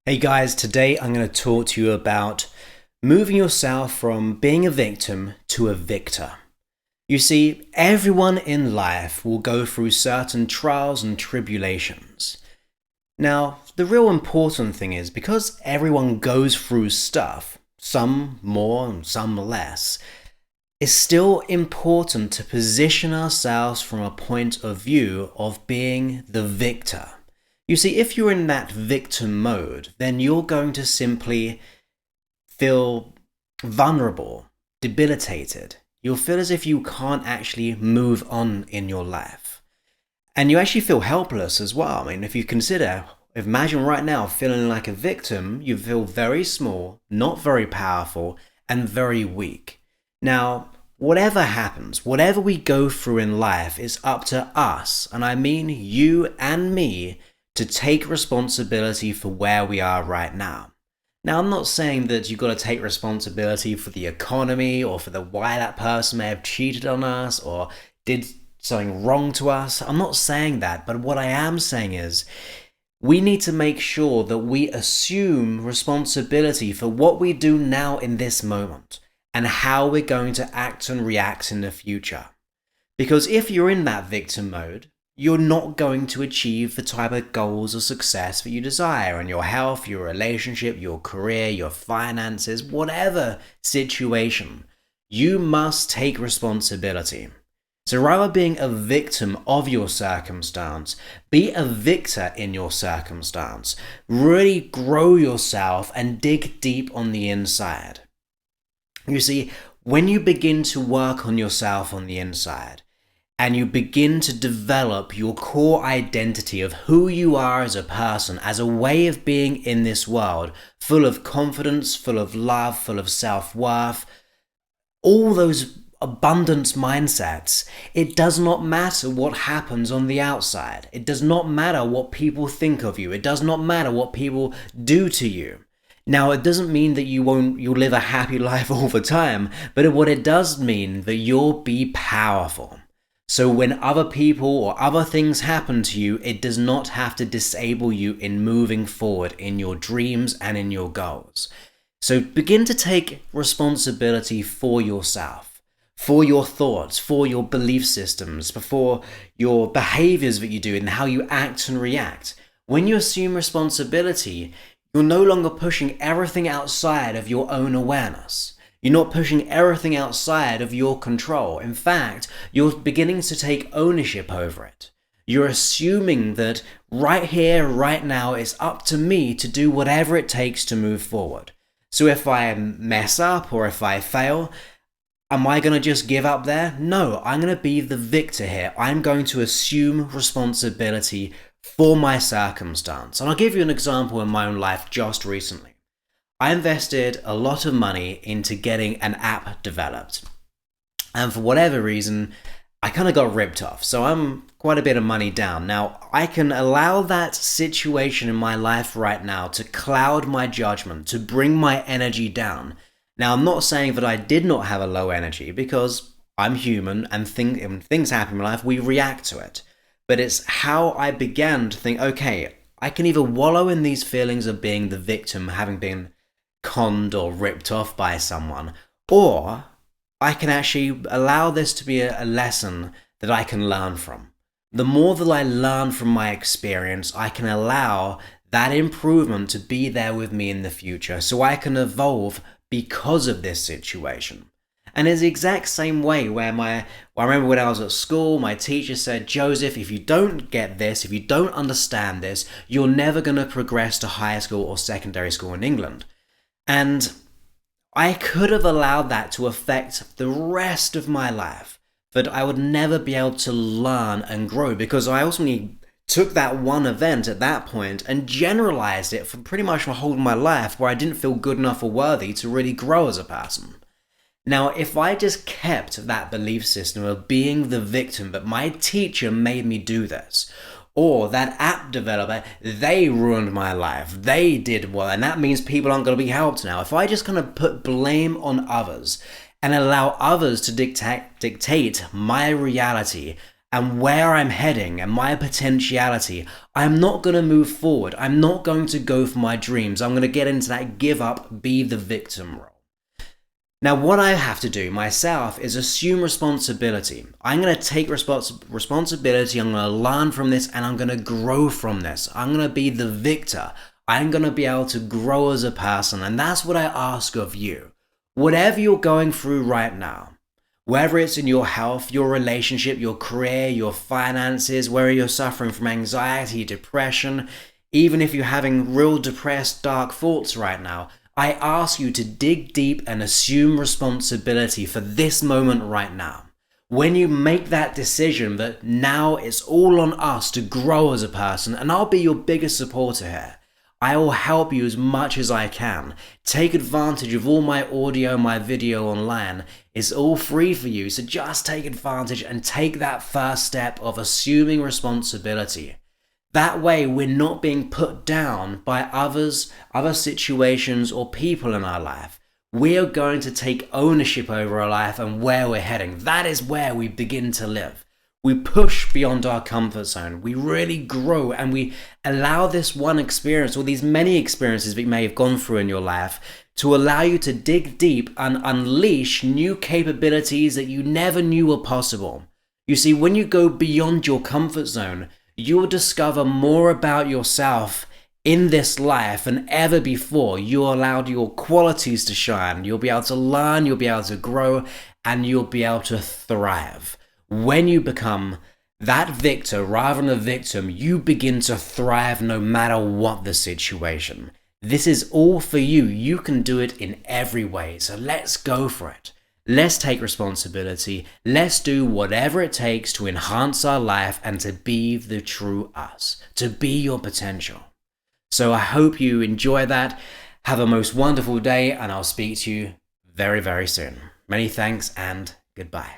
Hey guys, today I'm going to talk to you about moving yourself from being a victim to a victor. You see, everyone in life will go through certain trials and tribulations. Now, the real important thing is because everyone goes through stuff, some more and some less, it's still important to position ourselves from a point of view of being the victor. You see, if you're in that victim mode, then you're going to simply feel vulnerable, debilitated. You'll feel as if you can't actually move on in your life. And you actually feel helpless as well. I mean, if you imagine right now feeling like a victim, you feel very small, not very powerful, and very weak. Now, whatever happens, whatever we go through in life, is up to us, and I mean you and me, to take responsibility for where we are right now. Now, I'm not saying that you've got to take responsibility for the economy or for why that person may have cheated on us or did something wrong to us. I'm not saying that, but what I am saying is we need to make sure that we assume responsibility for what we do now in this moment and how we're going to act and react in the future. Because if you're in that victim mode, you're not going to achieve the type of goals or success that you desire in your health, your relationship, your career, your finances, whatever situation. You must take responsibility. So rather being a victim of your circumstance, be a victor in your circumstance. Really grow yourself and dig deep on the inside. You see, when you begin to work on yourself on the inside, and you begin to develop your core identity of who you are as a person, as a way of being in this world, full of confidence, full of love, full of self-worth, all those abundance mindsets, it does not matter what happens on the outside. It does not matter what people think of you. It does not matter what people do to you. Now, it doesn't mean that you'll live a happy life all the time, but what it does mean that you'll be powerful. So when other people or other things happen to you, it does not have to disable you in moving forward in your dreams and in your goals. So begin to take responsibility for yourself, for your thoughts, for your belief systems, for your behaviors that you do and how you act and react. When you assume responsibility, you're no longer pushing everything outside of your own awareness. You're not pushing everything outside of your control. In fact, you're beginning to take ownership over it. You're assuming that right here, right now, it's up to me to do whatever it takes to move forward. So if I mess up or if I fail, am I going to just give up there? No, I'm going to be the victor here. I'm going to assume responsibility for my circumstance. And I'll give you an example in my own life just recently. I invested a lot of money into getting an app developed. And for whatever reason, I kind of got ripped off. So I'm quite a bit of money down. Now, I can allow that situation in my life right now to cloud my judgment, to bring my energy down. Now, I'm not saying that I did not have a low energy because I'm human and when things happen in my life, we react to it. But it's how I began to think, okay, I can either wallow in these feelings of being the victim, having been conned or ripped off by someone, or I can actually allow this to be a lesson that I can learn from. The more that I learn from my experience, I can allow that improvement to be there with me in the future, so I can evolve because of this situation. And it's the exact same way where I remember when I was at school, my teacher said, Joseph, if you don't get this, if you don't understand this, you're never going to progress to higher school or secondary school in England. And I could have allowed that to affect the rest of my life, but I would never be able to learn and grow because I ultimately took that one event at that point and generalized it for pretty much my whole of my life where I didn't feel good enough or worthy to really grow as a person. Now, if I just kept that belief system of being the victim, but my teacher made me do this, or that app developer, they ruined my life, they did well, and that means people aren't going to be helped now. If I just kind of put blame on others and allow others to dictate my reality, and where I'm heading and my potentiality, I'm not going to move forward. I'm not going to go for my dreams. I'm going to get into that give up, be the victim role. Now, what I have to do myself is assume responsibility. I'm going to take responsibility, I'm going to learn from this, and I'm going to grow from this. I'm going to be the victor. I'm going to be able to grow as a person, and that's what I ask of you. Whatever you're going through right now, whether it's in your health, your relationship, your career, your finances, whether you're suffering from anxiety, depression, even if you're having real depressed, dark thoughts right now, I ask you to dig deep and assume responsibility for this moment right now. When you make that decision that now it's all on us to grow as a person, and I'll be your biggest supporter here. I will help you as much as I can. Take advantage of all my audio, my video online. It's all free for you, so just take advantage and take that first step of assuming responsibility. That way, we're not being put down by others, other situations, or people in our life. We are going to take ownership over our life and where we're heading. That is where we begin to live. We push beyond our comfort zone. We really grow, and we allow this one experience, or these many experiences that you may have gone through in your life, to allow you to dig deep and unleash new capabilities that you never knew were possible. You see, when you go beyond your comfort zone, you will discover more about yourself in this life than ever before. You're allowed your qualities to shine. You'll be able to learn, you'll be able to grow, and you'll be able to thrive. When you become that victor rather than a victim, you begin to thrive no matter what the situation. This is all for you. You can do it in every way. So let's go for it. Let's take responsibility. Let's do whatever it takes to enhance our life and to be the true us, to be your potential. So I hope you enjoy that. Have a most wonderful day, and I'll speak to you very, very soon. Many thanks and goodbye.